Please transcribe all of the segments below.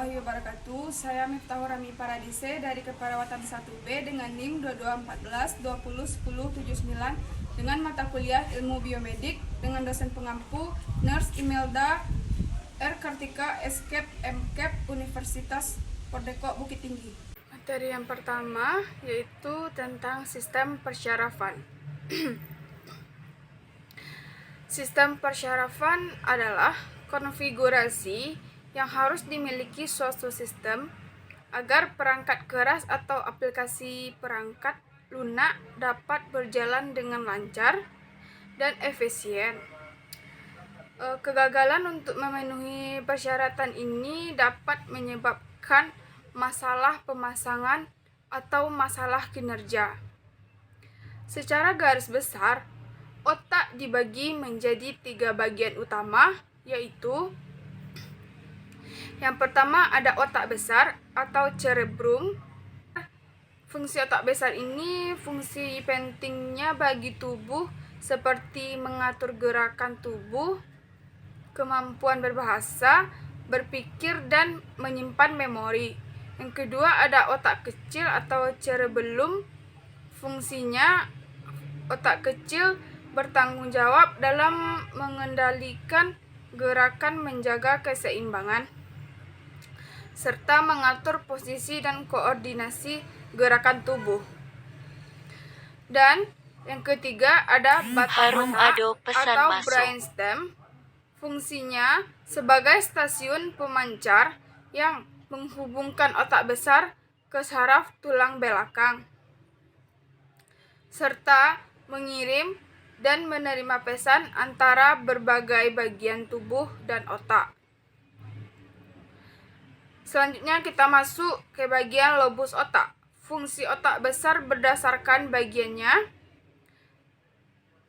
warahmatullahi wabarakatuh. Saya Miftahur Rami Paradise dari Keperawatan 1B dengan NIM 2214 20 10 79 dengan mata kuliah Ilmu Biomedik dengan dosen pengampu Nurse Imelda R. Kartika Escape MCAP Universitas Pordeko Bukit Tinggi. Materi yang pertama yaitu tentang sistem persyarafan. Sistem persyarafan adalah konfigurasi yang harus dimiliki suatu sistem agar perangkat keras atau aplikasi perangkat lunak dapat berjalan dengan lancar dan efisien. Kegagalan untuk memenuhi persyaratan ini dapat menyebabkan masalah pemasangan atau masalah kinerja. Secara garis besar, otak dibagi menjadi 3 bagian utama, yaitu yang pertama ada otak besar atau cerebrum. Fungsi otak besar ini fungsi pentingnya bagi tubuh seperti mengatur gerakan tubuh, kemampuan berbahasa, berpikir, dan menyimpan memori. Yang kedua ada otak kecil atau cerebellum. Fungsinya otak kecil bertanggung jawab dalam mengendalikan gerakan, menjaga keseimbangan, serta mengatur posisi dan koordinasi gerakan tubuh. Dan yang ketiga ada batas otak atau brainstem. Fungsinya sebagai stasiun pemancar yang menghubungkan otak besar ke saraf tulang belakang, serta mengirim dan menerima pesan antara berbagai bagian tubuh dan otak. Selanjutnya kita masuk ke bagian lobus otak. Fungsi otak besar berdasarkan bagiannya.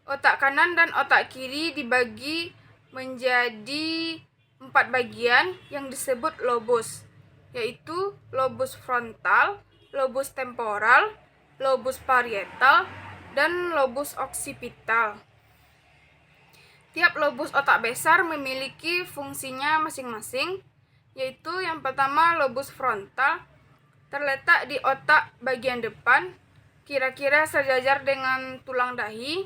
Otak kanan dan otak kiri dibagi menjadi 4 bagian yang disebut lobus, yaitu lobus frontal, lobus temporal, lobus parietal, dan lobus occipital. Tiap lobus otak besar memiliki fungsinya masing-masing, yaitu yang pertama lobus frontal terletak di otak bagian depan, kira-kira sejajar dengan tulang dahi.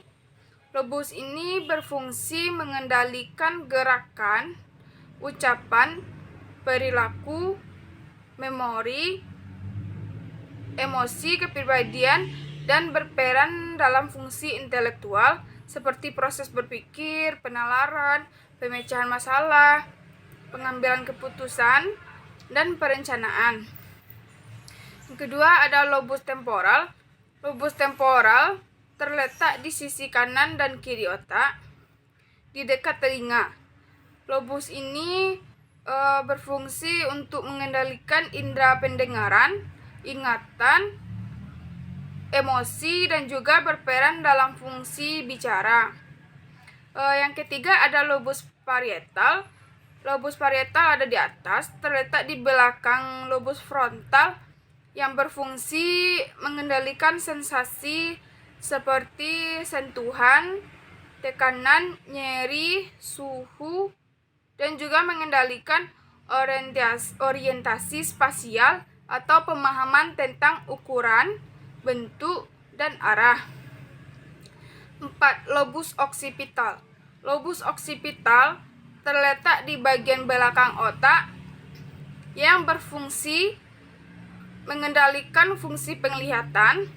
Lobus ini berfungsi mengendalikan gerakan, ucapan, perilaku, memori, emosi, kepribadian, dan berperan dalam fungsi intelektual seperti proses berpikir, penalaran, pemecahan masalah, pengambilan keputusan, dan perencanaan. Yang kedua ada lobus temporal. Lobus temporal terletak di sisi kanan dan kiri otak, di dekat telinga. Lobus ini berfungsi untuk mengendalikan indera pendengaran, ingatan, emosi, dan juga berperan dalam fungsi bicara. Yang ketiga ada lobus parietal. Lobus parietal ada di atas, terletak di belakang lobus frontal yang berfungsi mengendalikan sensasi seperti sentuhan, tekanan, nyeri, suhu, dan juga mengendalikan orientasi spasial atau pemahaman tentang ukuran, bentuk, dan arah. 4. Lobus occipital. Lobus occipital terletak di bagian belakang otak yang berfungsi mengendalikan fungsi penglihatan.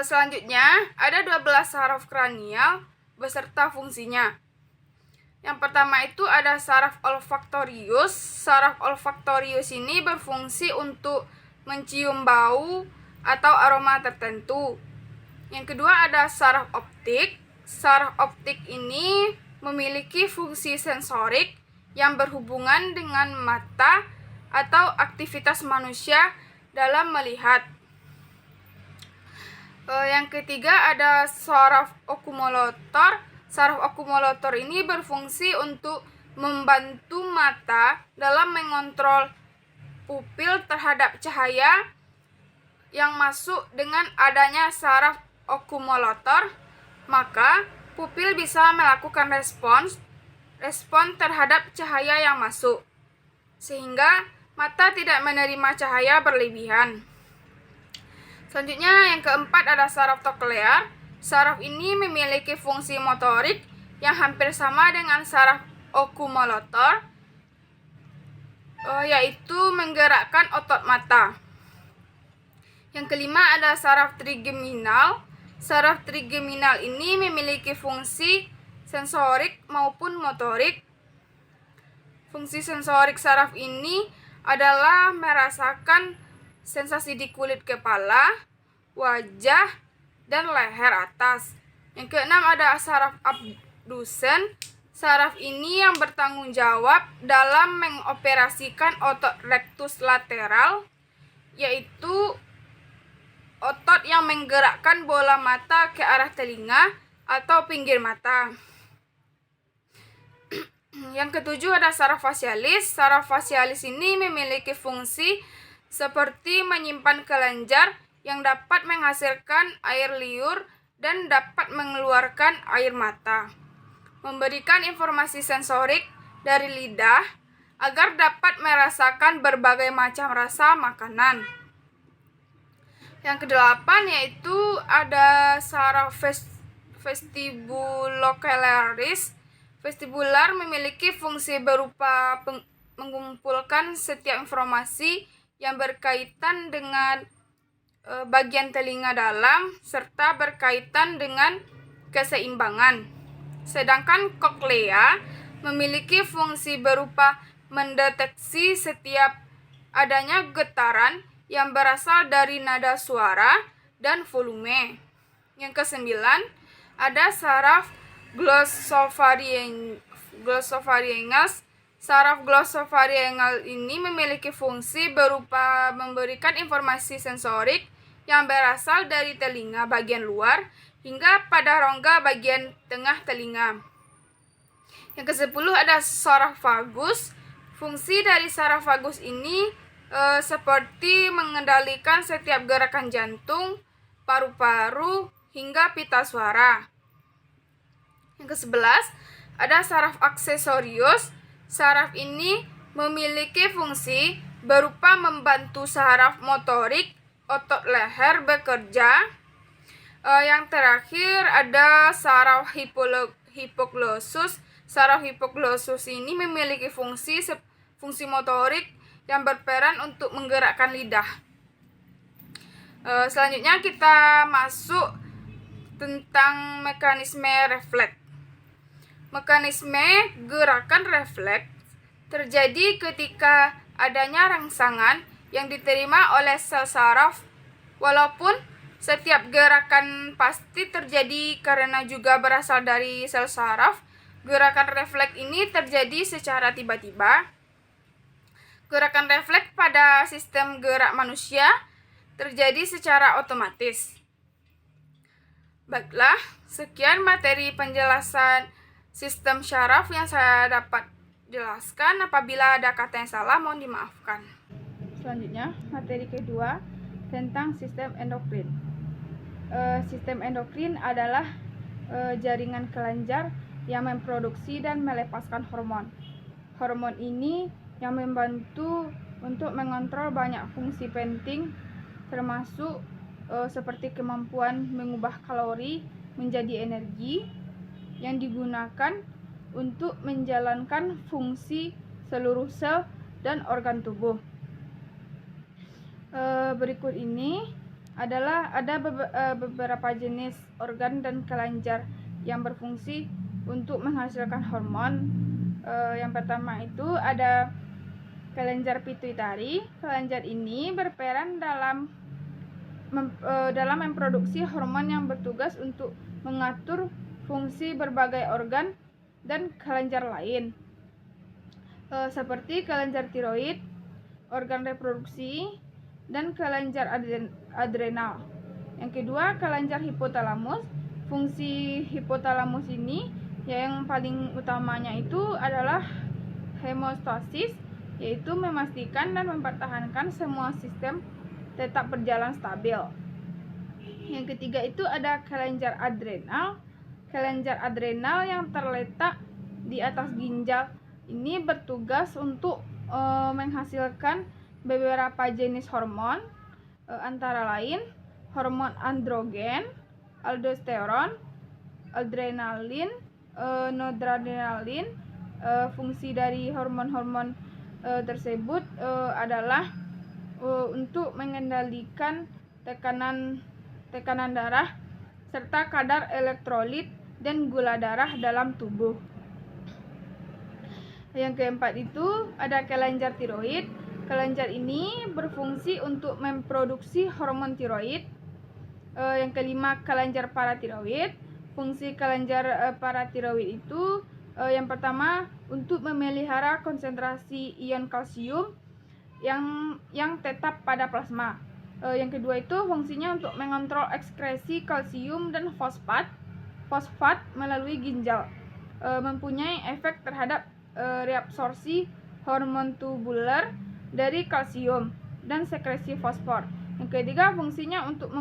Selanjutnya ada 12 saraf kranial beserta fungsinya. Yang pertama itu ada saraf olfaktorius. Saraf olfaktorius ini berfungsi untuk mencium bau atau aroma tertentu. Yang kedua ada saraf optik. Saraf optik ini memiliki fungsi sensorik yang berhubungan dengan mata atau aktivitas manusia dalam melihat. Yang ketiga ada saraf okumulator. Saraf okumulator ini berfungsi untuk membantu mata dalam mengontrol pupil terhadap cahaya yang masuk. Dengan adanya saraf okumulator, maka pupil bisa melakukan respons terhadap cahaya yang masuk. sehingga mata tidak menerima cahaya berlebihan. Selanjutnya yang keempat ada saraf koklear. Saraf ini memiliki fungsi motorik yang hampir sama dengan saraf okumolator, yaitu menggerakkan otot mata. Yang kelima ada saraf trigeminal. Saraf trigeminal ini memiliki fungsi sensorik maupun motorik. Fungsi sensorik saraf ini adalah merasakan sensasi di kulit kepala, wajah, dan leher atas. Yang keenam ada saraf abdusen. Saraf ini yang bertanggung jawab dalam mengoperasikan otot rectus lateral, yaitu otot yang menggerakkan bola mata ke arah telinga atau pinggir mata. Yang ketujuh ada saraf facialis. Saraf facialis ini memiliki fungsi seperti menyimpan kelenjar yang dapat menghasilkan air liur dan dapat mengeluarkan air mata, memberikan informasi sensorik dari lidah agar dapat merasakan berbagai macam rasa makanan. Yang kedelapan yaitu ada saraf vestibulocularis. Vestibular memiliki fungsi berupa mengumpulkan setiap informasi yang berkaitan dengan bagian telinga dalam serta berkaitan dengan keseimbangan. Sedangkan koklea memiliki fungsi berupa mendeteksi setiap adanya getaran yang berasal dari nada suara dan volume. Yang kesembilan ada saraf glossopharyngeus. Saraf glossopharyngeal ini memiliki fungsi berupa memberikan informasi sensorik yang berasal dari telinga bagian luar hingga pada rongga bagian tengah telinga. Yang kesepuluh ada saraf vagus. Fungsi dari saraf vagus ini seperti mengendalikan setiap gerakan jantung, paru-paru, hingga pita suara. Yang ke-11 ada saraf aksesorius. Saraf ini memiliki fungsi berupa membantu saraf motorik otot leher bekerja. Yang terakhir ada saraf hipoglossus. Saraf hipoglossus ini memiliki fungsi motorik yang berperan untuk menggerakkan lidah. Selanjutnya kita masuk tentang mekanisme refleks. Mekanisme gerakan refleks terjadi ketika adanya rangsangan yang diterima oleh sel saraf. Walaupun setiap gerakan pasti terjadi karena juga berasal dari sel saraf, gerakan refleks ini terjadi secara tiba-tiba. Gerakan refleks pada sistem gerak manusia terjadi secara otomatis. Baiklah, sekian materi penjelasan sistem syaraf yang saya dapat jelaskan. Apabila ada kata yang salah, mohon dimaafkan. Selanjutnya, materi kedua tentang sistem endokrin. Sistem endokrin adalah jaringan kelenjar yang memproduksi dan melepaskan hormon. Hormon ini yang membantu untuk mengontrol banyak fungsi penting, termasuk seperti kemampuan mengubah kalori menjadi energi yang digunakan untuk menjalankan fungsi seluruh sel dan organ tubuh. Berikut ini adalah ada beberapa jenis organ dan kelenjar yang berfungsi untuk menghasilkan hormon. Yang pertama itu ada kelenjar pituitari. Kelenjar ini berperan dalam memproduksi hormon yang bertugas untuk mengatur fungsi berbagai organ dan kelenjar lain, seperti kelenjar tiroid, organ reproduksi, dan kelenjar adrenal. Yang kedua, kelenjar hipotalamus. Fungsi hipotalamus ini yang paling utamanya itu adalah hemostasis, yaitu memastikan dan mempertahankan semua sistem tetap berjalan stabil. Yang ketiga itu ada kelenjar adrenal. Kelenjar adrenal yang terletak di atas ginjal ini bertugas untuk menghasilkan beberapa jenis hormon, antara lain hormon androgen, aldosteron, adrenalin, noradrenalin. Fungsi dari hormon-hormon tersebut adalah untuk mengendalikan tekanan darah serta kadar elektrolit dan gula darah dalam tubuh. Yang keempat itu ada kelenjar tiroid. Kelenjar ini berfungsi untuk memproduksi hormon tiroid. Yang kelima, kelenjar paratiroid. Fungsi kelenjar paratiroid itu yang pertama untuk memelihara konsentrasi ion kalsium yang tetap pada plasma. Yang kedua itu fungsinya untuk mengontrol ekskresi kalsium dan fosfat melalui ginjal. Mempunyai efek terhadap reabsorpsi hormon tubular dari kalsium dan sekresi fosfor. Yang ketiga, fungsinya untuk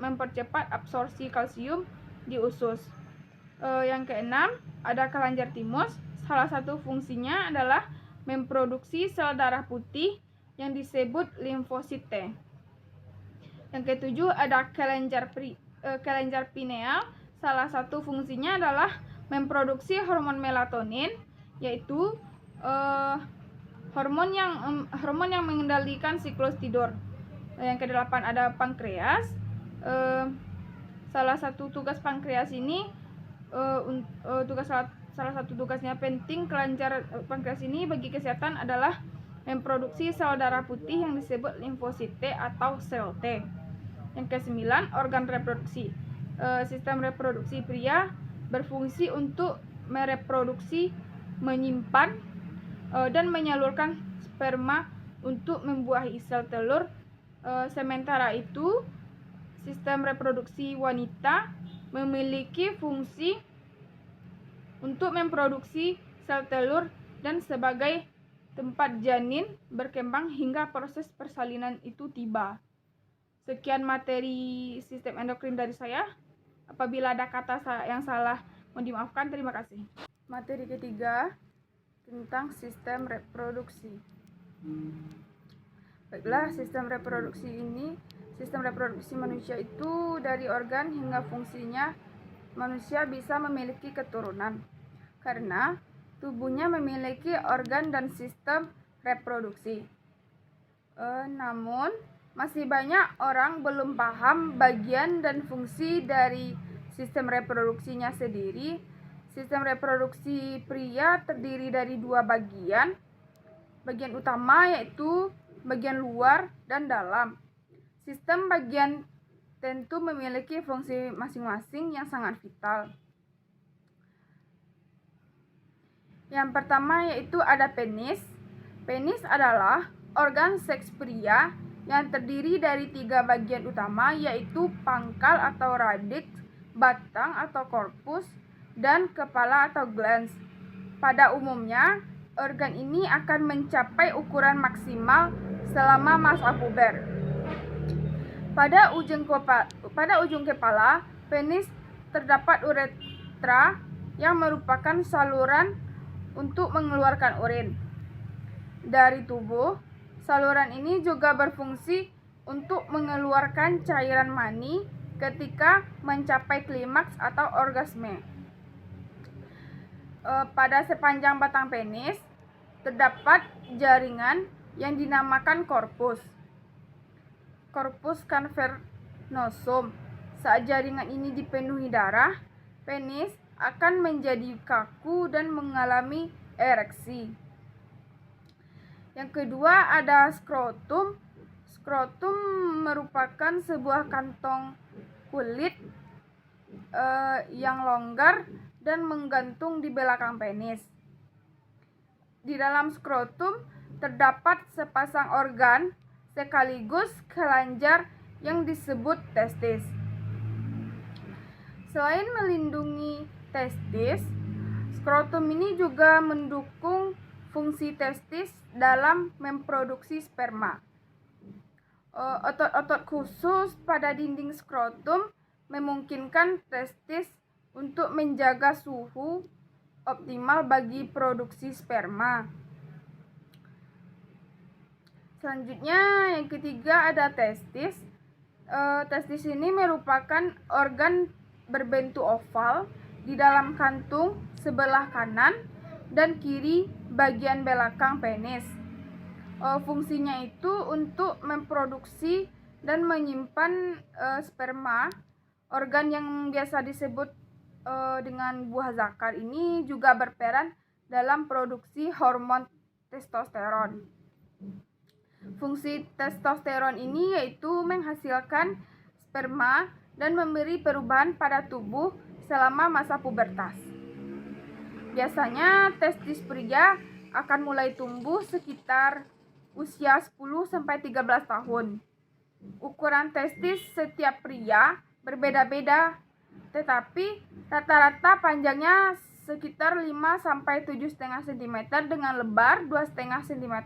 mempercepat absorpsi kalsium di usus. Yang keenam, ada kelenjar timus. Salah satu fungsinya adalah memproduksi sel darah putih yang disebut limfosit T. Yang ketujuh, ada kelenjar pineal. Salah satu fungsinya adalah memproduksi hormon melatonin, yaitu hormon yang mengendalikan siklus tidur. Yang kedelapan, ada pankreas. Salah satu tugas pankreas ini salah satu tugasnya penting kelenjar pankreas ini bagi kesehatan adalah memproduksi sel darah putih yang disebut limfosit T atau sel T. Yang kesembilan, organ reproduksi. Sistem reproduksi pria berfungsi untuk mereproduksi, menyimpan dan menyalurkan sperma untuk membuahi sel telur. Sementara itu, sistem reproduksi wanita memiliki fungsi untuk memproduksi sel telur dan sebagai tempat janin berkembang hingga proses persalinan itu tiba. Sekian materi sistem endokrin dari saya. Apabila ada kata yang salah, mohon dimaafkan. Terima kasih. Materi ketiga tentang sistem reproduksi. Baiklah, sistem reproduksi manusia itu dari organ hingga fungsinya manusia bisa memiliki keturunan karena tubuhnya memiliki organ dan sistem reproduksi. Namun masih banyak orang belum paham bagian dan fungsi dari sistem reproduksinya sendiri. Sistem reproduksi pria terdiri dari dua bagian. Bagian utama yaitu bagian luar dan dalam. Sistem bagian tentu memiliki fungsi masing-masing yang sangat vital. Yang pertama yaitu ada penis. Penis adalah organ seks pria yang terdiri dari tiga bagian utama, yaitu pangkal atau radix, batang atau korpus, dan kepala atau glans. Pada umumnya, organ ini akan mencapai ukuran maksimal selama masa puber. Pada ujung kepala penis terdapat uretra yang merupakan saluran untuk mengeluarkan urin. Dari tubuh, saluran ini juga berfungsi untuk mengeluarkan cairan mani ketika mencapai klimaks atau orgasme. Pada sepanjang batang penis terdapat jaringan yang dinamakan korpus cavernosum. Saat jaringan ini dipenuhi darah, penis akan menjadi kaku dan mengalami ereksi. Yang kedua ada skrotum. Skrotum merupakan sebuah kantong kulit yang longgar dan menggantung di belakang penis. Di dalam skrotum terdapat sepasang organ sekaligus kelenjar yang disebut testis. Selain melindungi testis, skrotum ini juga mendukung fungsi testis dalam memproduksi sperma. Otot-otot khusus pada dinding skrotum memungkinkan testis untuk menjaga suhu optimal bagi produksi sperma. Selanjutnya yang ketiga ada testis. Testis ini merupakan organ berbentuk oval di dalam kantung sebelah kanan dan kiri bagian belakang penis. Fungsinya itu untuk memproduksi dan menyimpan sperma. Organ yang biasa disebut dengan buah zakar ini juga berperan dalam produksi hormon testosteron. Fungsi testosteron ini yaitu menghasilkan sperma dan memberi perubahan pada tubuh selama masa pubertas. Biasanya testis pria akan mulai tumbuh sekitar usia 10-13 tahun. Ukuran testis setiap pria berbeda-beda, tetapi rata-rata panjangnya sekitar 5-7,5 cm dengan lebar 2,5 cm.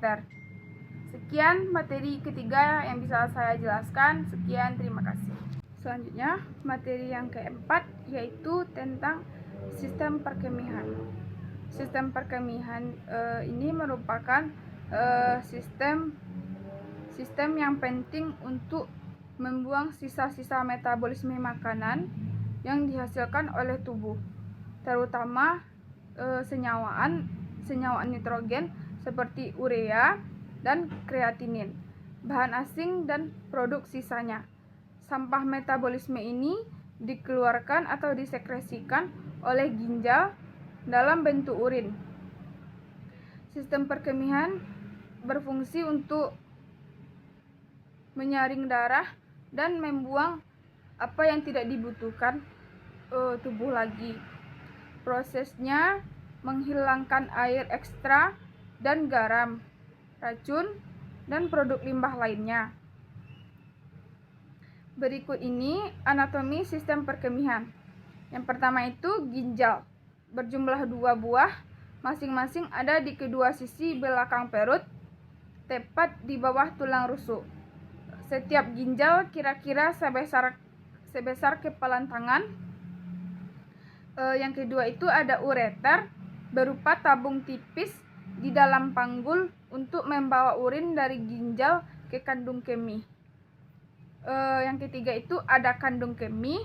Sekian materi ketiga yang bisa saya jelaskan. Sekian, terima kasih. Selanjutnya, materi yang keempat yaitu tentang sistem perkemihan. Sistem perkemihan ini merupakan sistem yang penting untuk membuang sisa-sisa metabolisme makanan yang dihasilkan oleh tubuh, terutama senyawaan nitrogen seperti urea dan kreatinin, bahan asing dan produk sisanya. Sampah metabolisme ini dikeluarkan atau disekresikan oleh ginjal dalam bentuk urin. Sistem perkemihan berfungsi untuk menyaring darah dan membuang apa yang tidak dibutuhkan tubuh lagi. Prosesnya menghilangkan air ekstra dan garam, racun, dan produk limbah lainnya. Berikut ini anatomi sistem perkemihan. Yang pertama itu ginjal, berjumlah 2 buah, masing-masing ada di kedua sisi belakang perut, tepat di bawah tulang rusuk. Setiap ginjal kira-kira sebesar kepalan tangan. Yang kedua itu ada ureter, berupa tabung tipis di dalam panggul untuk membawa urin dari ginjal ke kandung kemih. Yang ketiga itu ada kandung kemih.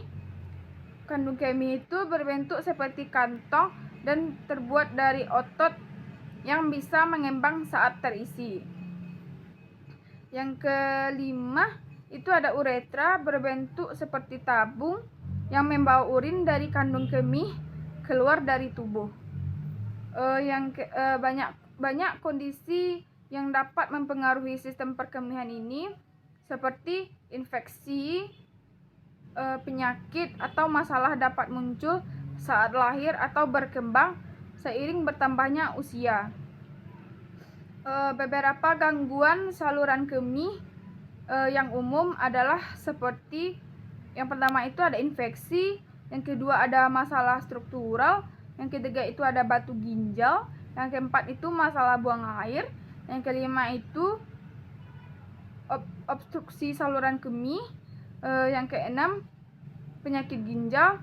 Kandung kemih itu berbentuk seperti kantong dan terbuat dari otot yang bisa mengembang saat terisi. Yang kelima itu ada uretra, berbentuk seperti tabung yang membawa urin dari kandung kemih keluar dari tubuh. Banyak kondisi yang dapat mempengaruhi sistem perkemihan ini, seperti infeksi, penyakit atau masalah dapat muncul saat lahir atau berkembang seiring bertambahnya usia. Beberapa gangguan saluran kemih yang umum adalah seperti yang pertama itu ada infeksi, yang kedua ada masalah struktural, yang ketiga itu ada batu ginjal, yang keempat itu masalah buang air, yang kelima itu obstruksi saluran kemih, yang keenam penyakit ginjal,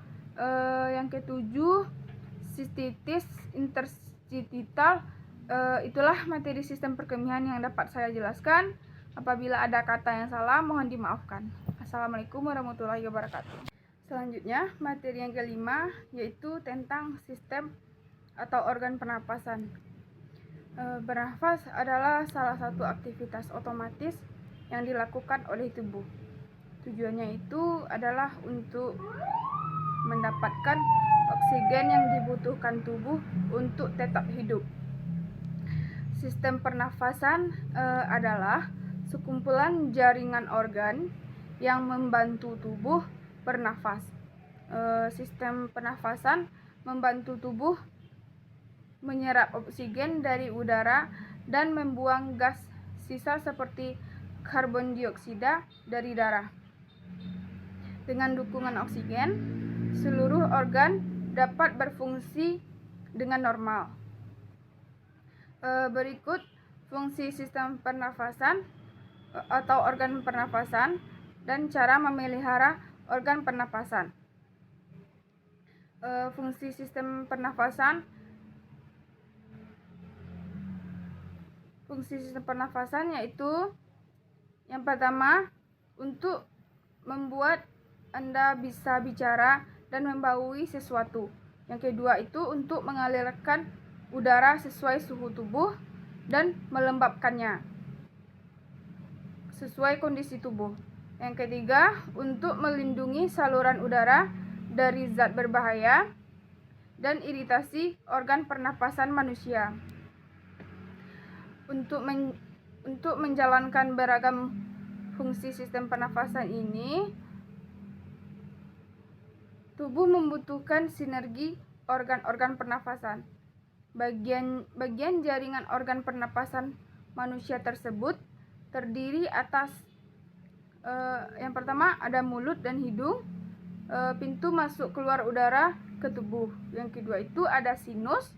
yang ketujuh sistitis interstitial. Itulah materi sistem perkemihan yang dapat saya jelaskan. Apabila ada kata yang salah, mohon dimaafkan. Assalamualaikum warahmatullahi wabarakatuh. Selanjutnya, materi yang kelima yaitu tentang sistem atau organ pernapasan. Bernafas adalah salah satu aktivitas otomatis yang dilakukan oleh tubuh. Tujuannya itu adalah untuk mendapatkan oksigen yang dibutuhkan tubuh untuk tetap hidup. Sistem pernafasan adalah sekumpulan jaringan organ yang membantu tubuh bernafas. Sistem pernafasan membantu tubuh menyerap oksigen dari udara dan membuang gas sisa seperti karbon dioksida dari darah. Dengan dukungan oksigen, seluruh organ dapat berfungsi dengan normal. Berikut fungsi sistem pernafasan atau organ pernafasan dan cara memelihara organ pernafasan. Fungsi sistem pernafasan yaitu Yang pertama, untuk membuat Anda bisa bicara dan membaui sesuatu. Yang kedua itu untuk mengalirkan udara sesuai suhu tubuh dan melembabkannya sesuai kondisi tubuh. Yang ketiga, untuk melindungi saluran udara dari zat berbahaya dan iritasi organ pernapasan manusia. Untuk menjalankan beragam fungsi sistem pernafasan ini, tubuh membutuhkan sinergi organ-organ pernafasan. Bagian jaringan organ pernapasan manusia tersebut terdiri atas yang pertama ada mulut dan hidung, pintu masuk keluar udara ke tubuh. Yang kedua itu ada sinus,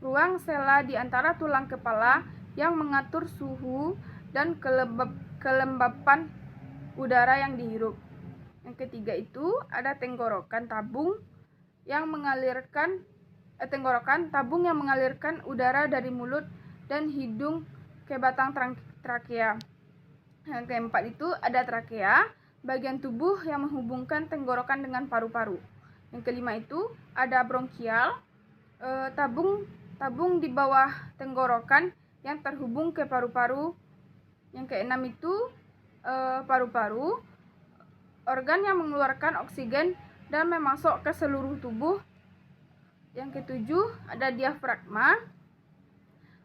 ruang sela di antara tulang kepala yang mengatur suhu dan kelembapan udara yang dihirup. Yang ketiga itu ada tenggorokan tabung yang mengalirkan udara dari mulut dan hidung ke batang trakea. Yang keempat itu ada trakea, bagian tubuh yang menghubungkan tenggorokan dengan paru-paru. Yang kelima itu ada bronkial, tabung di bawah tenggorokan yang terhubung ke paru-paru. Yang keenam itu paru-paru, organ yang mengeluarkan oksigen dan memasok ke seluruh tubuh. Yang ketujuh ada diafragma,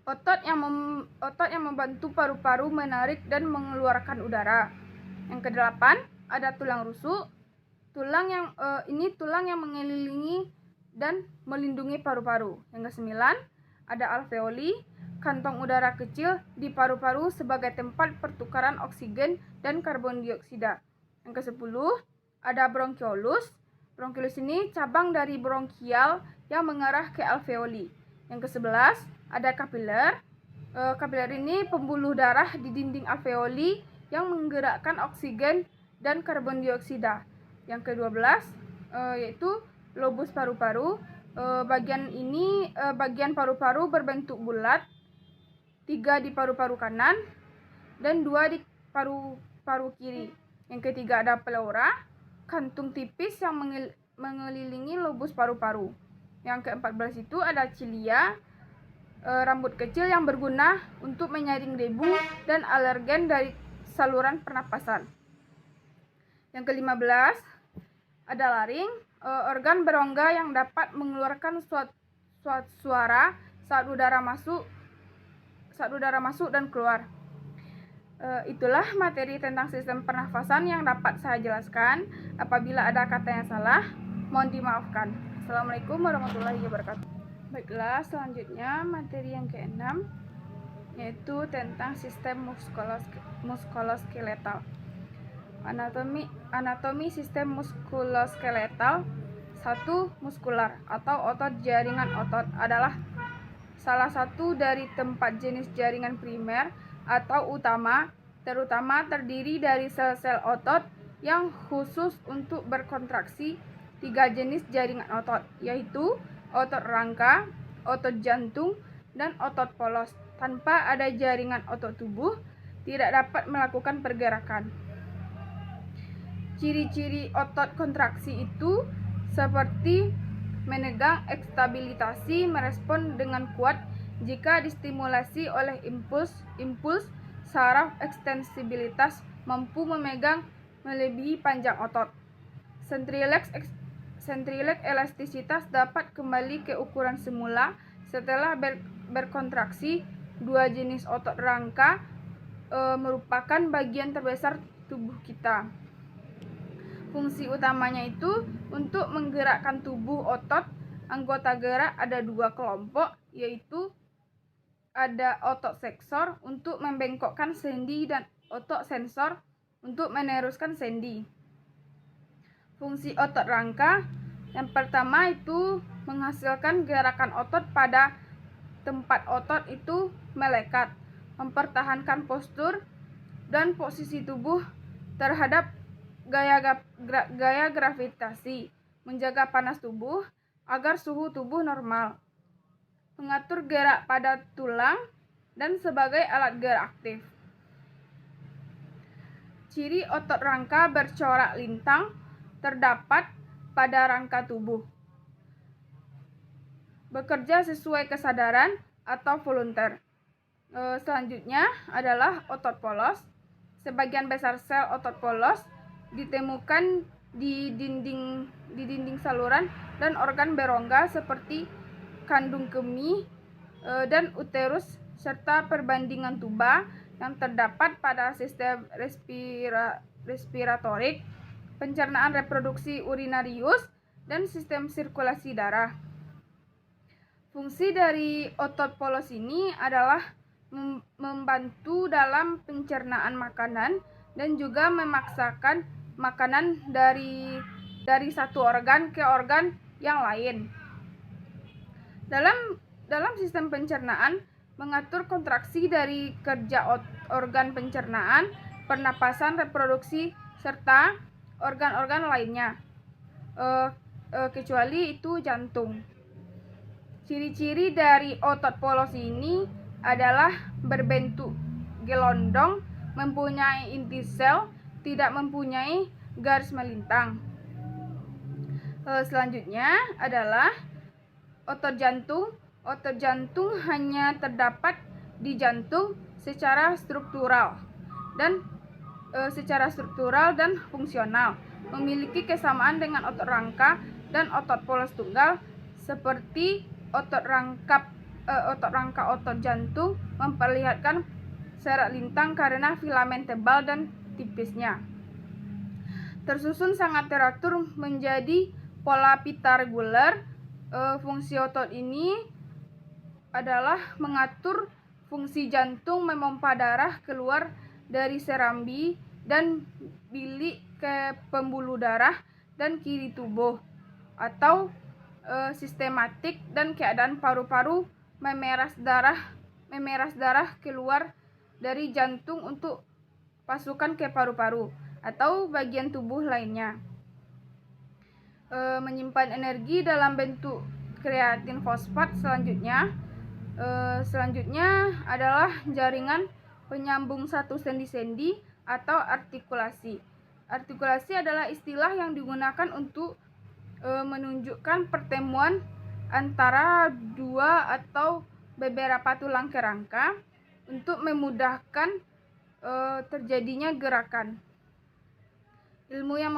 otot yang membantu paru-paru menarik dan mengeluarkan udara. Yang kedelapan ada tulang rusuk, tulang yang mengelilingi dan melindungi paru-paru. Yang kesembilan ada alveoli, kantong udara kecil di paru-paru sebagai tempat pertukaran oksigen dan karbon dioksida. Yang kesepuluh ada bronkiolus. Bronkiolus ini cabang dari bronkial yang mengarah ke alveoli. Yang kesebelas ada kapiler. Kapiler ini pembuluh darah di dinding alveoli yang menggerakkan oksigen dan karbon dioksida. Yang ke-12 yaitu lobus paru-paru. Bagian paru-paru berbentuk bulat, 3 di paru-paru kanan dan 2 di paru-paru kiri. Yang ketiga ada pleura, kantung tipis yang mengelilingi lobus paru-paru. Yang ke-14 itu ada cilia, rambut kecil yang berguna untuk menyaring debu dan alergen dari saluran pernapasan. Yang ke-15 ada laring, organ berongga yang dapat mengeluarkan suara saat udara masuk dan keluar. Itulah materi tentang sistem pernafasan yang dapat saya jelaskan. Apabila ada kata yang salah, mohon dimaafkan. Assalamualaikum warahmatullahi wabarakatuh. Baiklah, selanjutnya materi yang ke-6 yaitu tentang sistem muskuloskeletal. Anatomi sistem muskuloskeletal. 1. Muskular atau otot. Jaringan otot adalah salah satu dari tempat jenis jaringan primer atau utama, terutama terdiri dari sel-sel otot yang khusus untuk berkontraksi. 3 jenis jaringan otot, yaitu otot rangka, otot jantung, dan otot polos. Tanpa ada jaringan otot tubuh, tidak dapat melakukan pergerakan. Ciri-ciri otot kontraksi itu seperti menegang, ekstabilitasi, merespon dengan kuat jika distimulasi oleh impuls, saraf, ekstensibilitas, mampu memegang melebihi panjang otot. Sentrileg elastisitas dapat kembali ke ukuran semula setelah berkontraksi. 2 jenis otot rangka merupakan bagian terbesar tubuh kita. Fungsi utamanya itu untuk menggerakkan tubuh otot. Anggota gerak ada 2 kelompok, yaitu ada otot seksor untuk membengkokkan sendi dan otot sensor untuk meneruskan sendi. Fungsi otot rangka yang pertama itu menghasilkan gerakan otot pada tempat otot itu melekat, mempertahankan postur dan posisi tubuh terhadap gaya gravitasi, menjaga panas tubuh agar suhu tubuh normal, mengatur gerak pada tulang, dan sebagai alat gerak aktif. Ciri otot rangka bercorak lintang terdapat pada rangka tubuh. Bekerja sesuai kesadaran atau volunteer. Selanjutnya adalah otot polos. Sebagian besar sel otot polos ditemukan di dinding saluran dan organ berongga seperti kandung kemih dan uterus, serta perbandingan tuba yang terdapat pada sistem respiratorik, pencernaan, reproduksi, urinarius, dan sistem sirkulasi darah. Fungsi dari otot polos ini adalah membantu dalam pencernaan makanan dan juga memaksakan makanan dari satu organ ke organ yang lain. Dalam sistem pencernaan, mengatur kontraksi dari kerja organ pencernaan, pernapasan, reproduksi, serta organ-organ lainnya, kecuali itu jantung. Ciri-ciri dari otot polos ini adalah berbentuk gelondong, mempunyai inti sel, tidak mempunyai garis melintang. Selanjutnya adalah otot jantung. Otot jantung hanya terdapat di jantung secara struktural dan fungsional, memiliki kesamaan dengan otot rangka dan otot polos tunggal, seperti otot rangka otot jantung memperlihatkan serat lintang karena filamen tebal dan tipisnya. Tersusun sangat teratur menjadi pola pita reguler. Fungsi otot ini adalah mengatur fungsi jantung memompa darah keluar dari serambi dan bilik ke pembuluh darah dan kiri tubuh, atau sistematik, dan keadaan paru-paru memeras darah keluar dari jantung untuk pasukan ke paru-paru atau bagian tubuh lainnya. Menyimpan energi dalam bentuk kreatin fosfat. Selanjutnya adalah jaringan penyambung satu sendi-sendi atau artikulasi. Artikulasi adalah istilah yang digunakan untuk menunjukkan pertemuan antara dua atau beberapa tulang kerangka untuk memudahkan terjadinya gerakan. Ilmu yang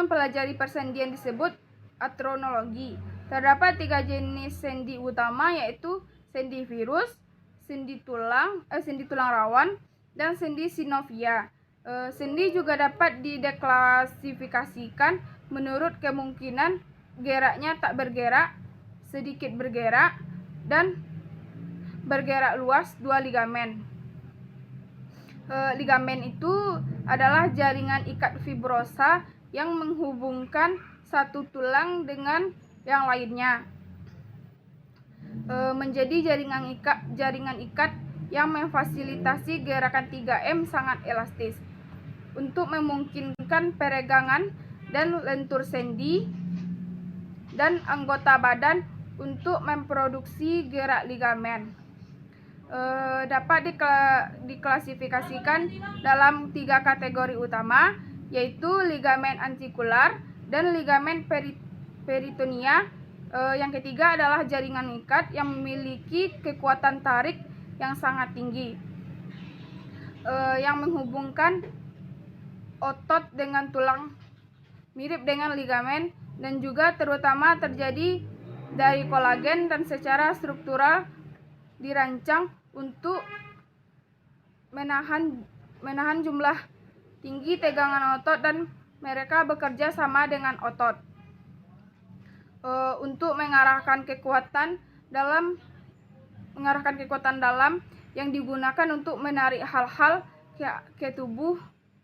mempelajari persendian disebut artronologi. Terdapat 3 jenis sendi utama, yaitu sendi virus, sendi tulang rawan, dan sendi synovial. Sendi juga dapat dideklasifikasikan menurut kemungkinan geraknya tak bergerak, sedikit bergerak, dan bergerak luas. 2 ligamen. Ligamen itu adalah jaringan ikat fibrosa yang menghubungkan satu tulang dengan yang lainnya, menjadi jaringan ikat yang memfasilitasi gerakan 3M sangat elastis untuk memungkinkan peregangan dan lentur sendi dan anggota badan untuk memproduksi gerak ligamen. Dapat diklasifikasikan dalam 3 kategori utama, yaitu ligamen antikular dan ligamen peritonia. Yang ketiga adalah jaringan ikat yang memiliki kekuatan tarik yang sangat tinggi, yang menghubungkan otot dengan tulang, mirip dengan ligamen, dan juga terutama terjadi dari kolagen dan secara struktural dirancang untuk menahan jumlah tinggi tegangan otot, dan mereka bekerja sama dengan otot untuk mengarahkan kekuatan dalam yang digunakan untuk menarik hal-hal ke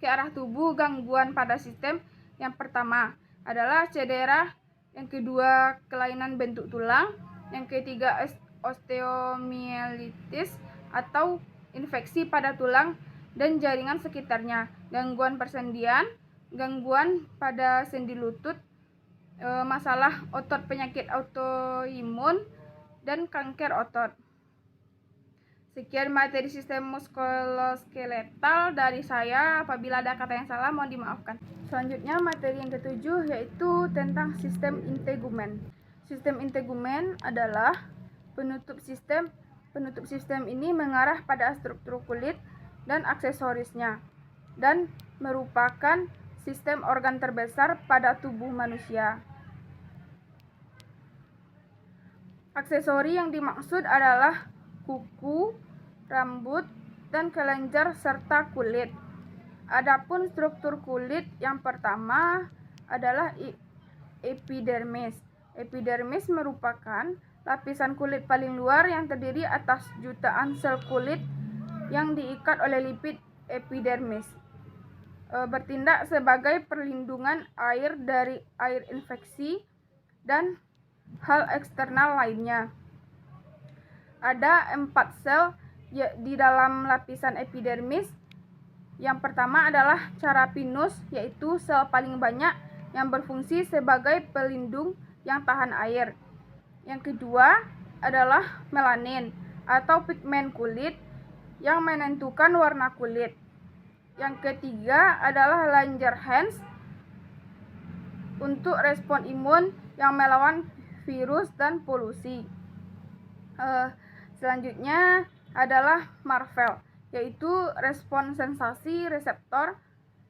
arah tubuh. Gangguan pada sistem yang pertama adalah cedera, yang kedua kelainan bentuk tulang, yang ketiga osteomielitis atau infeksi pada tulang dan jaringan sekitarnya, gangguan persendian, gangguan pada sendi lutut, masalah otot, penyakit autoimun, dan kanker otot. Sekian materi sistem muskuloskeletal dari saya. Apabila ada kata yang salah mohon dimaafkan. Selanjutnya materi yang ketujuh yaitu tentang sistem integumen. Sistem integumen adalah penutup sistem. Penutup sistem ini mengarah pada struktur kulit dan aksesorisnya dan merupakan sistem organ terbesar pada tubuh manusia. Aksesori yang dimaksud adalah kuku, rambut, dan kelenjar serta kulit. Adapun struktur kulit yang pertama adalah epidermis. Epidermis merupakan lapisan kulit paling luar yang terdiri atas jutaan sel kulit yang diikat oleh lipid epidermis. Bertindak sebagai perlindungan air dari air infeksi dan hal eksternal lainnya. Ada 4 sel di dalam lapisan epidermis. Yang pertama adalah carapinus, yaitu sel paling banyak yang berfungsi sebagai pelindung yang tahan air. Yang kedua adalah melanin atau pigmen kulit yang menentukan warna kulit. Yang ketiga adalah Langerhans untuk respon imun yang melawan virus dan polusi. Selanjutnya adalah Marvel, yaitu respon sensasi reseptor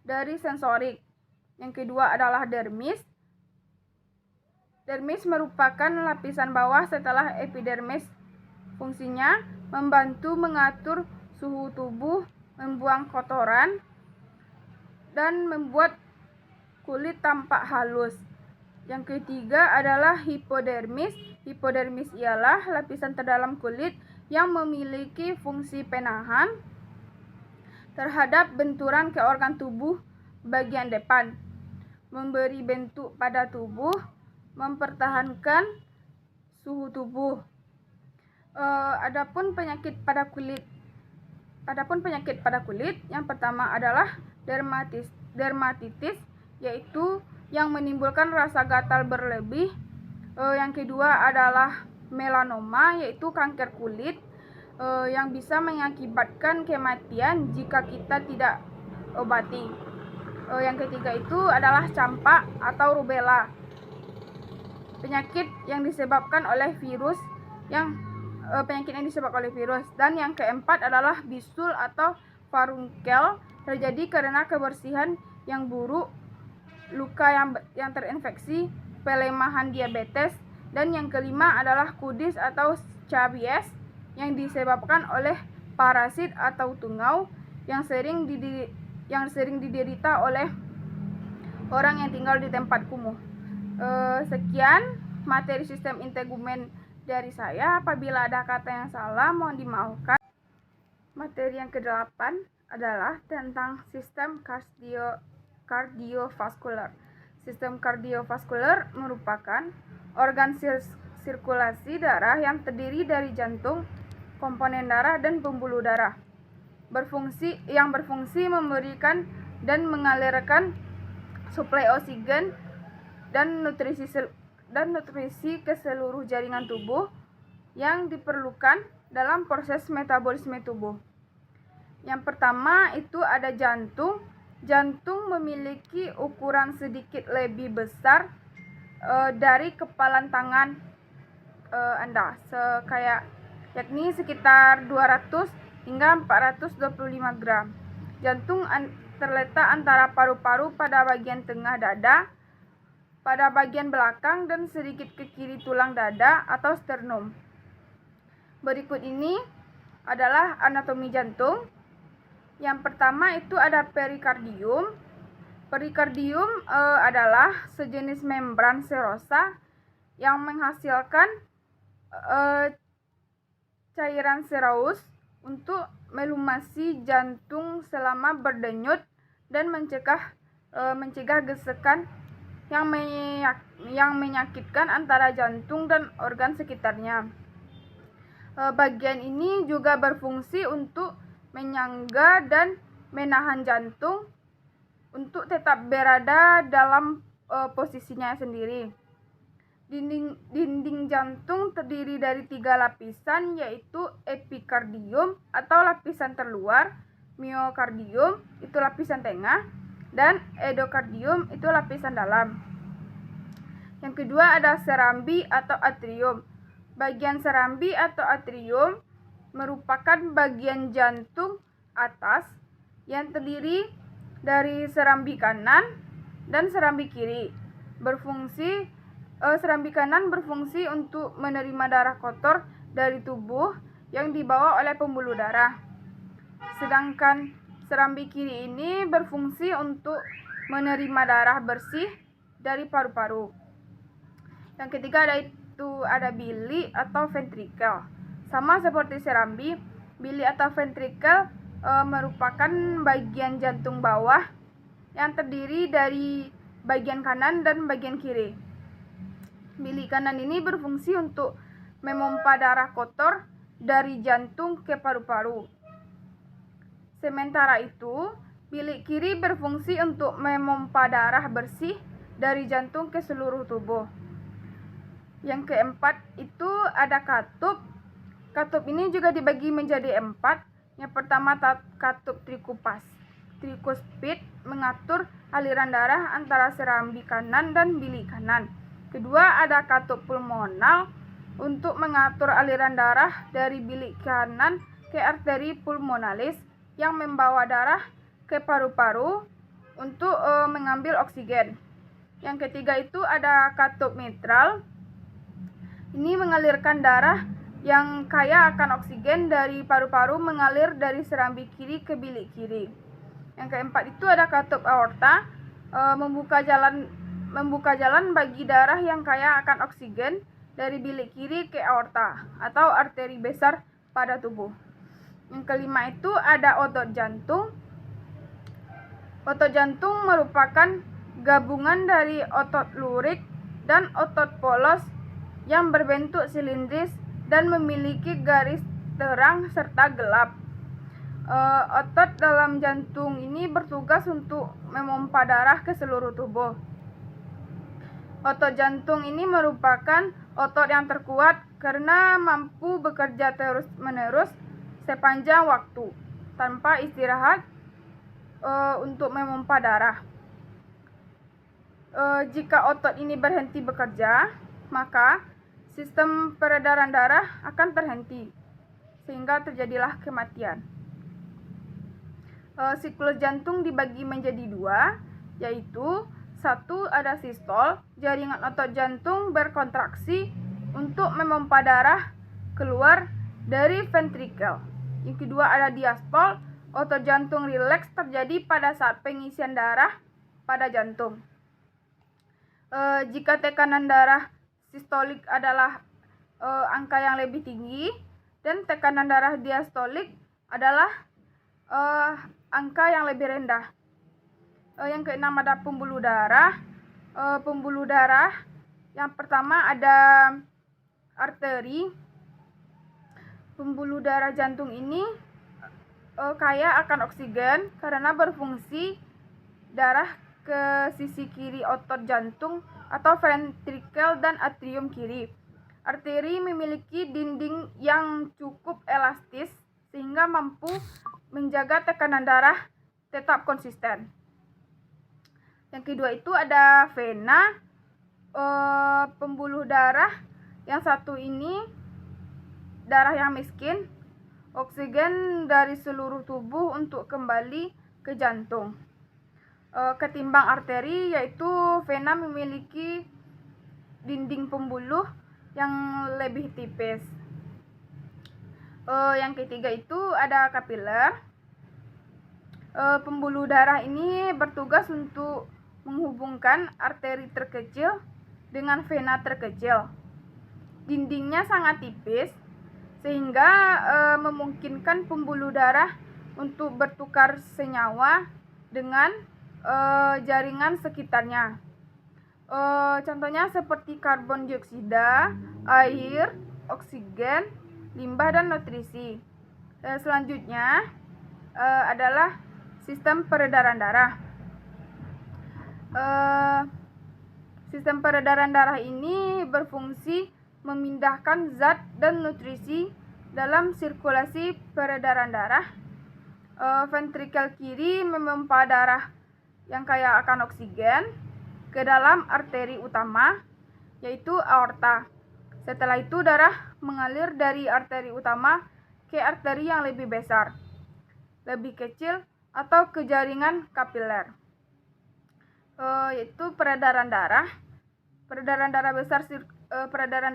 dari sensorik. Yang kedua adalah dermis. Dermis merupakan lapisan bawah setelah epidermis. Fungsinya membantu mengatur suhu tubuh, membuang kotoran, dan membuat kulit tampak halus. Yang ketiga adalah hipodermis. Hipodermis ialah lapisan terdalam kulit yang memiliki fungsi penahan terhadap benturan ke organ tubuh bagian depan, memberi bentuk pada tubuh, mempertahankan suhu tubuh. Adapun penyakit pada kulit yang pertama adalah dermatitis, yaitu yang menimbulkan rasa gatal berlebih. Yang kedua adalah melanoma, yaitu kanker kulit yang bisa mengakibatkan kematian jika kita tidak obati. Yang ketiga itu adalah campak atau rubella, penyakit yang disebabkan oleh virus. Dan yang keempat adalah bisul atau furunkel, terjadi karena kebersihan yang buruk, luka yang terinfeksi, pelemahan diabetes. Dan yang kelima adalah kudis atau scabies yang disebabkan oleh parasit atau tungau yang sering diderita oleh orang yang tinggal di tempat kumuh. Sekian materi sistem integumen dari saya. Apabila ada kata yang salah mohon dimaafkan. Materi yang ke-8 adalah tentang sistem kardiovaskular. Sistem kardiovaskular merupakan organ sirkulasi darah yang terdiri dari jantung, komponen darah, dan pembuluh darah. Yang berfungsi memberikan dan mengalirkan suplai oksigen dan nutrisi ke seluruh jaringan tubuh yang diperlukan dalam proses metabolisme tubuh. Yang pertama itu ada jantung. Jantung memiliki ukuran sedikit lebih besar dari kepalan tangan Anda, yakni sekitar 200 hingga 425 gram. Jantung terletak antara paru-paru pada bagian tengah dada, pada bagian belakang, dan sedikit ke kiri tulang dada atau sternum. Berikut ini adalah anatomi jantung. Yang pertama itu ada perikardium. Perikardium adalah sejenis membran serosa yang menghasilkan cairan serous untuk melumasi jantung selama berdenyut dan mencegah gesekan yang menyakitkan antara jantung dan organ sekitarnya. Bagian ini juga berfungsi untuk menyangga dan menahan jantung untuk tetap berada dalam posisinya sendiri. Dinding jantung terdiri dari 3 lapisan, yaitu epikardium atau lapisan terluar, miokardium itu lapisan tengah, dan endokardium itu lapisan dalam. Yang kedua ada serambi atau atrium. Bagian serambi atau atrium merupakan bagian jantung atas yang terdiri dari serambi kanan dan serambi kiri. Serambi kanan berfungsi untuk menerima darah kotor dari tubuh yang dibawa oleh pembuluh darah. Sedangkan serambi kiri ini berfungsi untuk menerima darah bersih dari paru-paru. Yang ketiga ada bili atau ventrikel. Sama seperti serambi, bili atau ventrikel merupakan bagian jantung bawah yang terdiri dari bagian kanan dan bagian kiri. Bili kanan ini berfungsi untuk memompa darah kotor dari jantung ke paru-paru. Sementara itu, bili kiri berfungsi untuk memompa darah bersih dari jantung ke seluruh tubuh. Yang keempat itu ada katup. Katup ini juga dibagi menjadi 4. Yang pertama katup trikuspid mengatur aliran darah antara serambi kanan dan bili kanan. Kedua ada katup pulmonal untuk mengatur aliran darah dari bili kanan ke arteri pulmonalis yang membawa darah ke paru-paru untuk mengambil oksigen. Yang ketiga itu ada katup mitral. Ini mengalirkan darah yang kaya akan oksigen dari paru-paru mengalir dari serambi kiri ke bili kiri. Yang keempat itu ada katup aorta, membuka jalan bagi darah yang kaya akan oksigen dari bilik kiri ke aorta atau arteri besar pada tubuh. Yang kelima itu ada otot jantung. Otot jantung merupakan gabungan dari otot lurik dan otot polos yang berbentuk silindris dan memiliki garis terang serta gelap. Otot dalam jantung ini bertugas untuk memompa darah ke seluruh tubuh. Otot jantung ini merupakan otot yang terkuat karena mampu bekerja terus-menerus sepanjang waktu tanpa istirahat untuk memompa darah. Jika otot ini berhenti bekerja, maka sistem peredaran darah akan terhenti sehingga terjadilah kematian. Siklus jantung dibagi menjadi 2, yaitu 1 ada sistol, jaringan otot jantung berkontraksi untuk memompa darah keluar dari ventrikel. Yang kedua ada diastol, otot jantung rileks terjadi pada saat pengisian darah pada jantung. Jika tekanan darah sistolik adalah angka yang lebih tinggi dan tekanan darah diastolik adalah angka yang lebih rendah. Yang keenam ada pembuluh darah. Pembuluh darah yang pertama ada arteri. Pembuluh darah jantung ini kaya akan oksigen karena berfungsi darah ke sisi kiri otot jantung atau ventrikel dan atrium kiri. Arteri memiliki dinding yang cukup elastis sehingga mampu menjaga tekanan darah tetap konsisten. Yang kedua itu ada vena. Pembuluh darah yang satu ini darah yang miskin, oksigen dari seluruh tubuh untuk kembali ke jantung. Ketimbang arteri, yaitu vena memiliki dinding pembuluh yang lebih tipis. Yang ketiga itu ada kapiler. Pembuluh darah ini bertugas untuk menghubungkan arteri terkecil dengan vena terkecil. Dindingnya sangat tipis sehingga memungkinkan pembuluh darah untuk bertukar senyawa dengan jaringan sekitarnya. Contohnya seperti karbon dioksida, air, oksigen, limbah, dan nutrisi. Selanjutnya adalah sistem peredaran darah. Sistem peredaran darah ini berfungsi memindahkan zat dan nutrisi dalam sirkulasi peredaran darah. Ventrikel kiri memompa darah yang kaya akan oksigen ke dalam arteri utama, yaitu aorta. Setelah itu darah mengalir dari arteri utama ke arteri yang lebih besar, lebih kecil, atau ke jaringan kapiler, yaitu peredaran darah. Peredaran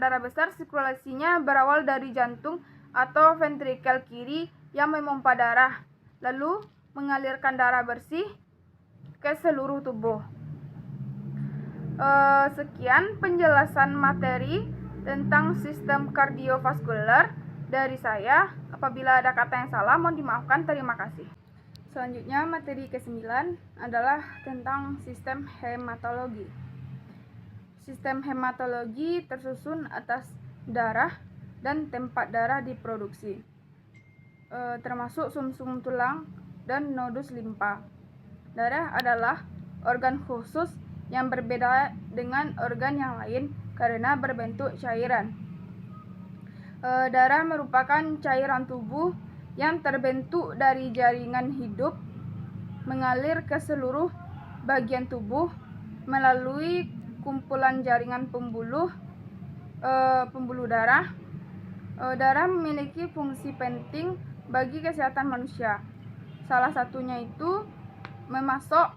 darah besar sirkulasinya berawal dari jantung atau ventrikel kiri yang memompa darah, lalu mengalirkan darah bersih ke seluruh tubuh. Sekian penjelasan materi tentang sistem kardiovaskuler dari saya. Apabila ada kata yang salah, mohon dimaafkan. Terima kasih. Selanjutnya, materi ke-9 adalah tentang sistem hematologi. Sistem hematologi tersusun atas darah dan tempat darah diproduksi, termasuk sumsum tulang dan nodus limpa. Darah adalah organ khusus yang berbeda dengan organ yang lain karena berbentuk cairan. Darah merupakan cairan tubuh yang terbentuk dari jaringan hidup, mengalir ke seluruh bagian tubuh melalui kumpulan jaringan pembuluh darah. Darah memiliki fungsi penting bagi kesehatan manusia. Salah satunya itu memasok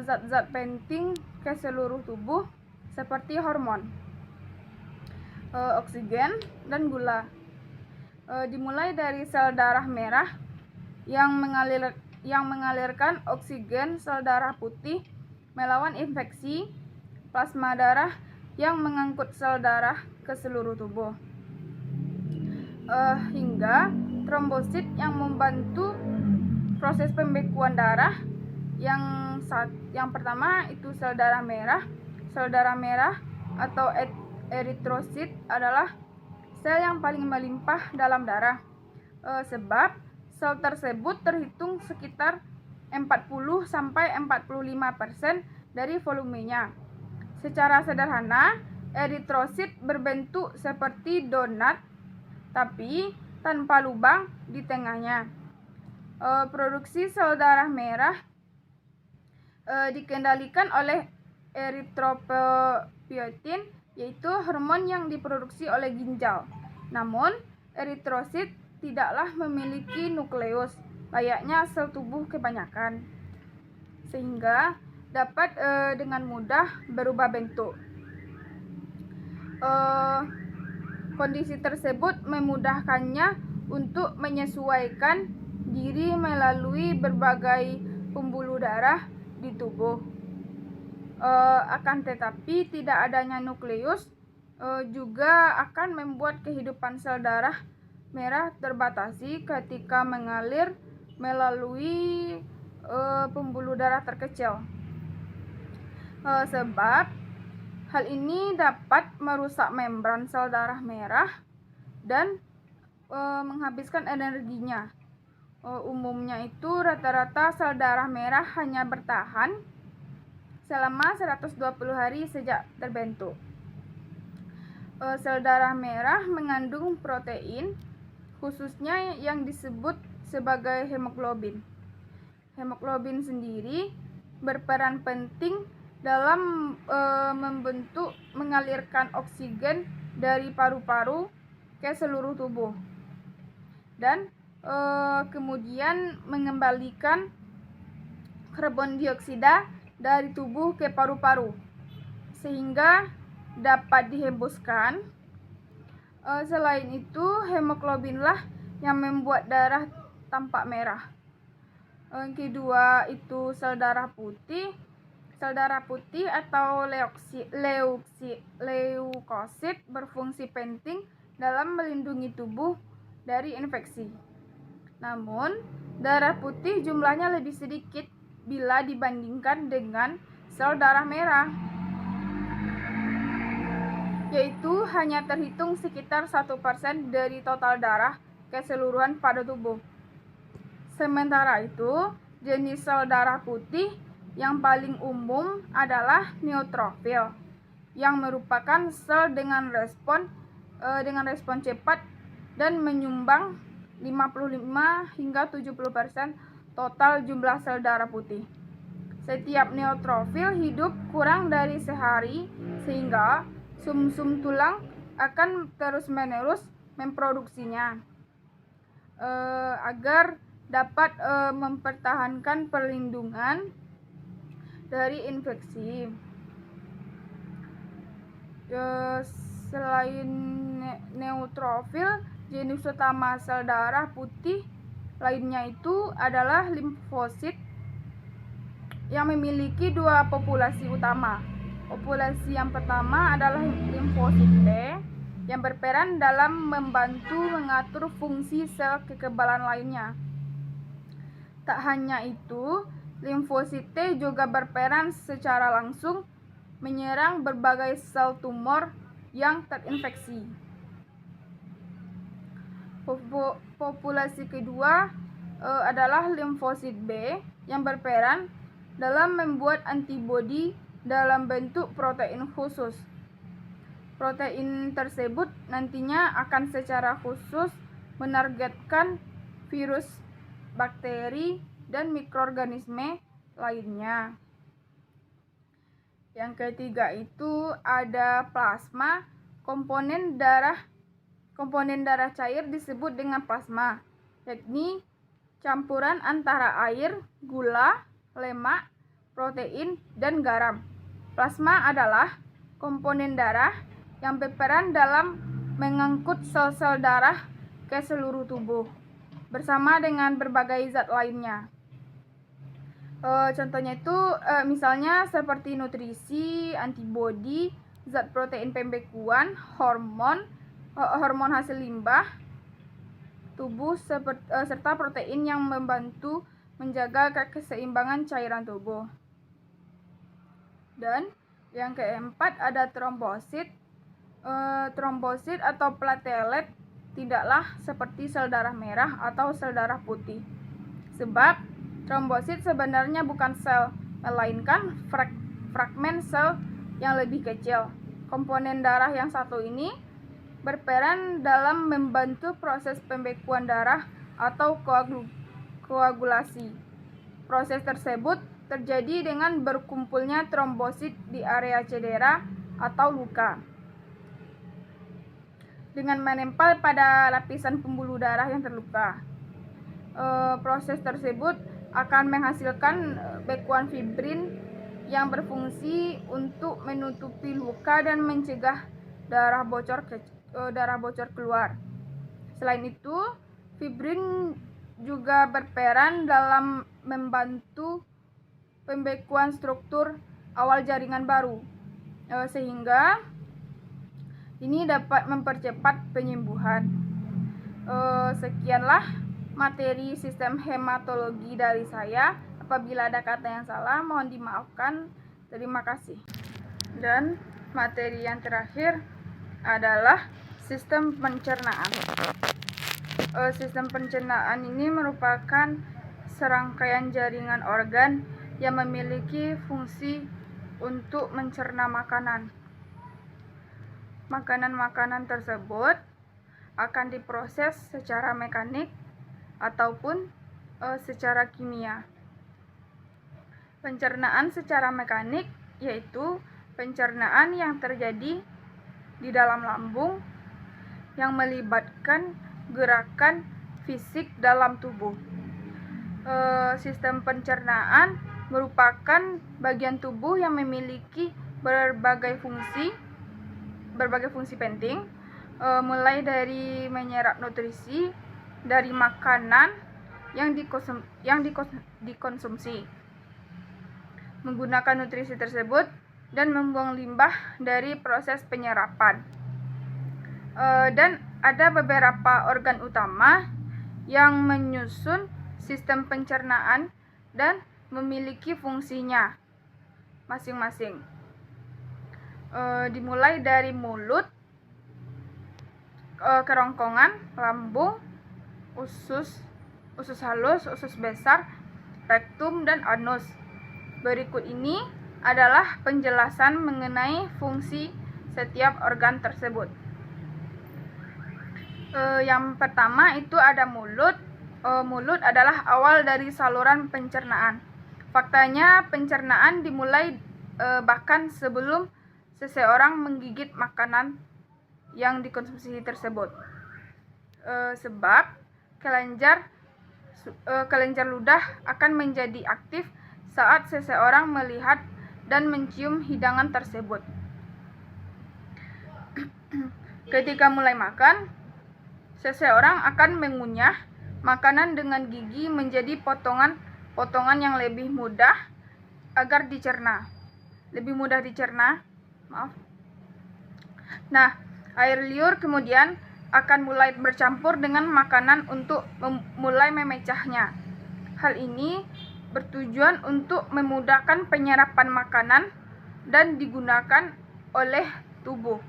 zat-zat penting ke seluruh tubuh seperti hormon, oksigen, dan gula. Dimulai dari sel darah merah yang mengalirkan oksigen, sel darah putih melawan infeksi, plasma darah yang mengangkut sel darah ke seluruh tubuh, hingga trombosit yang membantu proses pembekuan darah. Yang pertama itu sel darah merah. Sel darah merah atau eritrosit adalah sel yang paling melimpah dalam darah, sebab sel tersebut terhitung sekitar 40-45% dari volumenya. Secara sederhana, eritrosit berbentuk seperti donat, tapi tanpa lubang di tengahnya. Produksi sel darah merah dikendalikan oleh eritropoietin, yaitu hormon yang diproduksi oleh ginjal. Namun, eritrosit tidaklah memiliki nukleus layaknya sel tubuh kebanyakan, sehingga dapat dengan mudah berubah bentuk. Kondisi tersebut memudahkannya untuk menyesuaikan diri melalui berbagai pembuluh darah di tubuh. Akan tetapi tidak adanya nukleus juga akan membuat kehidupan sel darah merah terbatasi ketika mengalir melalui pembuluh darah terkecil, sebab hal ini dapat merusak membran sel darah merah dan menghabiskan energinya. Umumnya itu rata-rata sel darah merah hanya bertahan selama 120 hari sejak terbentuk. Sel darah merah mengandung protein, khususnya yang disebut sebagai hemoglobin. Hemoglobin sendiri berperan penting dalam mengalirkan oksigen dari paru-paru ke seluruh tubuh dan kemudian mengembalikan karbon dioksida dari tubuh ke paru-paru sehingga dapat dihembuskan. Selain itu, hemoglobinlah yang membuat darah tampak merah. Kedua itu sel darah putih. Sel darah putih atau leukosit berfungsi penting dalam melindungi tubuh dari infeksi. Namun, darah putih jumlahnya lebih sedikit bila dibandingkan dengan sel darah merah, yaitu hanya terhitung sekitar 1% dari total darah keseluruhan pada tubuh. Sementara itu, jenis sel darah putih yang paling umum adalah neutrofil. yang merupakan sel dengan respon cepat dan menyumbang 55 hingga 70% total jumlah sel darah putih. Setiap neutrofil hidup kurang dari sehari, sehingga sumsum tulang akan terus-menerus memproduksinya agar dapat mempertahankan perlindungan dari infeksi. Selain neutrofil, jenis utama sel darah putih lainnya itu adalah limfosit yang memiliki dua populasi utama. Populasi yang pertama adalah limfosit T yang berperan dalam membantu mengatur fungsi sel kekebalan lainnya. Tak hanya itu, limfosit T juga berperan secara langsung menyerang berbagai sel tumor yang terinfeksi. Populasi kedua adalah limfosit B yang berperan dalam membuat antibodi dalam bentuk protein khusus. Protein tersebut nantinya akan secara khusus menargetkan virus, bakteri, dan mikroorganisme lainnya. Yang ketiga itu ada plasma. Komponen darah cair disebut dengan plasma, yakni campuran antara air, gula, lemak, protein, dan garam. Plasma adalah komponen darah yang berperan dalam mengangkut sel-sel darah ke seluruh tubuh bersama dengan berbagai zat lainnya. Contohnya itu misalnya seperti nutrisi, antibodi, zat protein pembekuan, hormon hasil limbah tubuh serta protein yang membantu menjaga keseimbangan cairan tubuh. Dan yang keempat ada trombosit. Trombosit atau platelet tidaklah seperti sel darah merah atau sel darah putih. Sebab trombosit sebenarnya bukan sel, melainkan fragmen sel yang lebih kecil. Komponen darah yang satu ini berperan dalam membantu proses pembekuan darah atau koagulasi. Proses tersebut terjadi dengan berkumpulnya trombosit di area cedera atau luka dengan menempel pada lapisan pembuluh darah yang terluka. Proses tersebut akan menghasilkan bekuan fibrin yang berfungsi untuk menutupi luka dan mencegah darah bocor keluar. Selain itu, fibrin juga berperan dalam membantu pembekuan struktur awal jaringan baru, sehingga ini dapat mempercepat penyembuhan. Sekianlah materi sistem hematologi dari saya. Apabila ada kata yang salah, mohon dimaafkan. Terima kasih. Dan materi yang terakhir adalah sistem pencernaan. Sistem pencernaan ini merupakan serangkaian jaringan organ yang memiliki fungsi untuk mencerna makanan. Makanan-makanan tersebut akan diproses secara mekanik ataupun secara kimia. Pencernaan secara mekanik yaitu pencernaan yang terjadi di dalam lambung yang melibatkan gerakan fisik dalam tubuh. Sistem pencernaan merupakan bagian tubuh yang memiliki berbagai fungsi penting, mulai dari menyerap nutrisi dari makanan yang dikonsumsi, menggunakan nutrisi tersebut, dan membuang limbah dari proses penyerapan. Dan ada beberapa organ utama yang menyusun sistem pencernaan dan memiliki fungsinya masing-masing. Dimulai dari mulut, kerongkongan, lambung, usus halus, usus besar, rektum, dan anus. Berikut ini adalah penjelasan mengenai fungsi setiap organ tersebut. Yang pertama itu ada mulut. Mulut adalah awal dari saluran pencernaan. Faktanya pencernaan dimulai bahkan sebelum seseorang menggigit makanan yang dikonsumsi tersebut. Sebab kelenjar ludah akan menjadi aktif saat seseorang melihat dan mencium hidangan tersebut. Ketika mulai makan, seseorang akan mengunyah makanan dengan gigi menjadi potongan-potongan yang lebih mudah dicerna. Nah, air liur kemudian akan mulai bercampur dengan makanan untuk mulai memecahnya. Hal ini bertujuan untuk memudahkan penyerapan makanan dan digunakan oleh tubuh.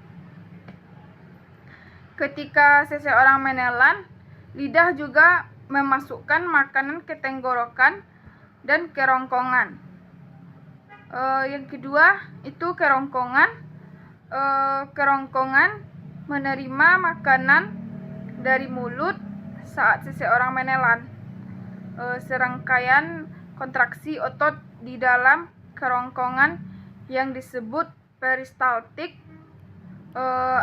Ketika seseorang menelan, lidah juga memasukkan makanan ke tenggorokan dan kerongkongan. Yang kedua itu kerongkongan. Kerongkongan menerima makanan dari mulut saat seseorang menelan. Serangkaian kontraksi otot di dalam kerongkongan yang disebut peristaltik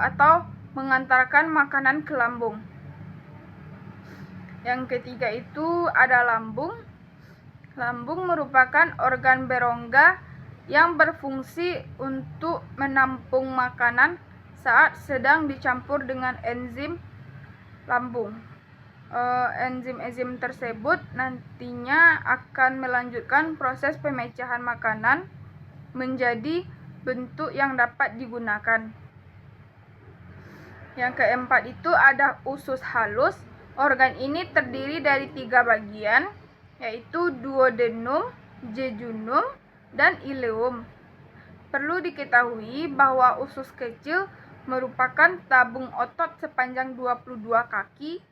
atau mengantarkan makanan ke lambung. Yang ketiga itu ada lambung. Lambung merupakan organ berongga yang berfungsi untuk menampung makanan saat sedang dicampur dengan enzim lambung. Enzim-enzim tersebut nantinya akan melanjutkan proses pemecahan makanan menjadi bentuk yang dapat digunakan. Yang keempat itu ada usus halus. Organ ini terdiri dari 3 bagian, yaitu duodenum, jejunum, dan ileum. Perlu diketahui bahwa usus kecil merupakan tabung otot sepanjang 22 kaki,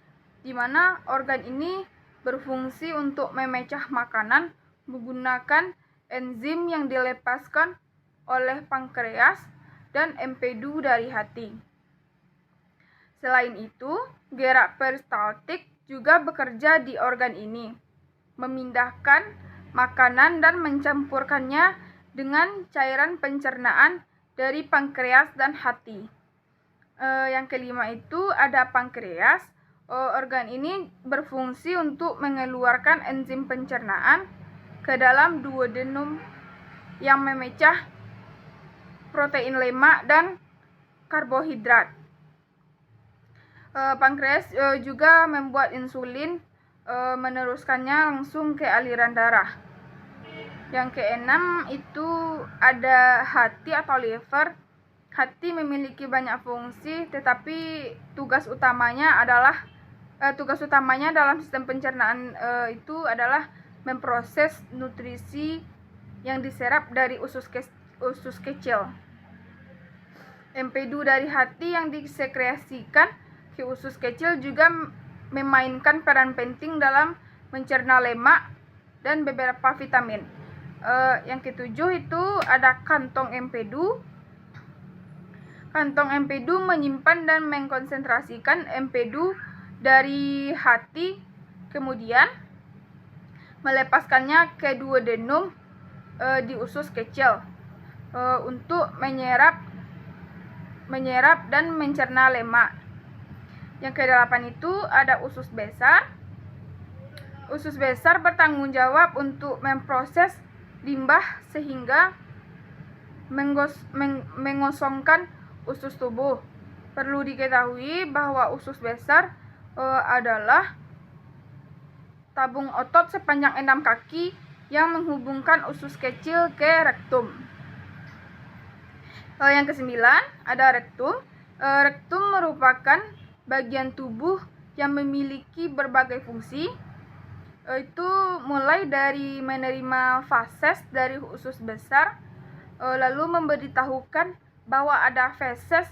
di mana organ ini berfungsi untuk memecah makanan menggunakan enzim yang dilepaskan oleh pankreas dan empedu dari hati. Selain itu, gerak peristaltik juga bekerja di organ ini, memindahkan makanan dan mencampurkannya dengan cairan pencernaan dari pankreas dan hati. Yang kelima itu ada pankreas. Organ ini berfungsi untuk mengeluarkan enzim pencernaan ke dalam duodenum yang memecah protein lemak dan karbohidrat. Pankreas juga membuat insulin, meneruskannya langsung ke aliran darah. Yang keenam itu ada hati atau liver. Hati memiliki banyak fungsi, tetapi tugas utamanya dalam sistem pencernaan itu adalah memproses nutrisi yang diserap dari usus kecil. Empedu dari hati yang disekresikan ke usus kecil juga memainkan peran penting dalam mencerna lemak dan beberapa vitamin. Yang ketujuh itu ada kantong empedu. Kantong empedu menyimpan dan mengkonsentrasikan empedu dari hati, kemudian melepaskannya ke duodenum di usus kecil untuk menyerap dan mencerna lemak. Yang kedelapan itu ada usus besar. Usus besar bertanggung jawab untuk memproses limbah sehingga mengosongkan usus tubuh. Perlu diketahui bahwa usus besar adalah tabung otot sepanjang 6 kaki yang menghubungkan usus kecil ke rektum. Yang kesembilan ada rektum. Rektum merupakan bagian tubuh yang memiliki berbagai fungsi, itu mulai dari menerima feses dari usus besar, lalu memberitahukan bahwa ada feses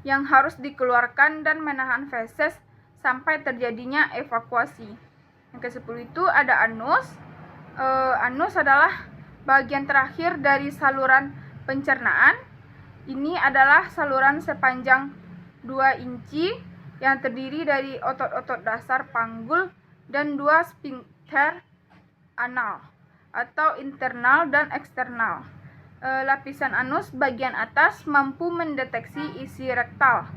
yang harus dikeluarkan dan menahan feses sampai terjadinya evakuasi. Yang ke-10 itu ada anus. Anus adalah bagian terakhir dari saluran pencernaan. Ini adalah saluran sepanjang 2 inci yang terdiri dari otot-otot dasar panggul dan 2 sphincter anal atau internal dan eksternal. Lapisan anus bagian atas mampu mendeteksi isi rektal.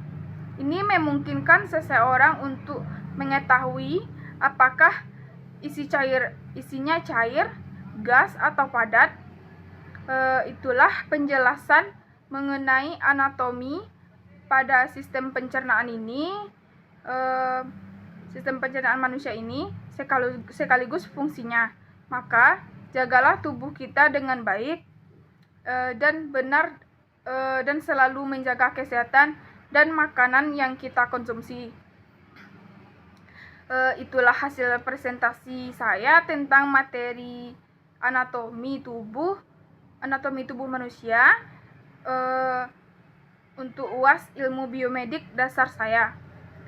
Ini memungkinkan seseorang untuk mengetahui apakah isinya cair, gas, atau padat. Itulah penjelasan mengenai anatomi pada sistem pencernaan ini, sistem pencernaan manusia ini sekaligus fungsinya. Maka jagalah tubuh kita dengan baik dan benar, dan selalu menjaga kesehatan dan makanan yang kita konsumsi. Itulah hasil presentasi saya tentang materi anatomi tubuh manusia untuk UAS ilmu biomedik dasar saya.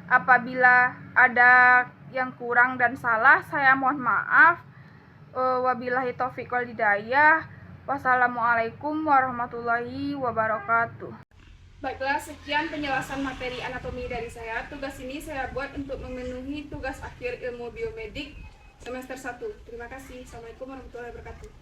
Apabila ada yang kurang dan salah, saya mohon maaf. Wabillahi taufiq wal hidayah. Wassalamualaikum warahmatullahi wabarakatuh. Baiklah, sekian penjelasan materi anatomi dari saya. Tugas ini saya buat untuk memenuhi tugas akhir ilmu biomedik semester 1. Terima kasih. Assalamualaikum warahmatullahi wabarakatuh.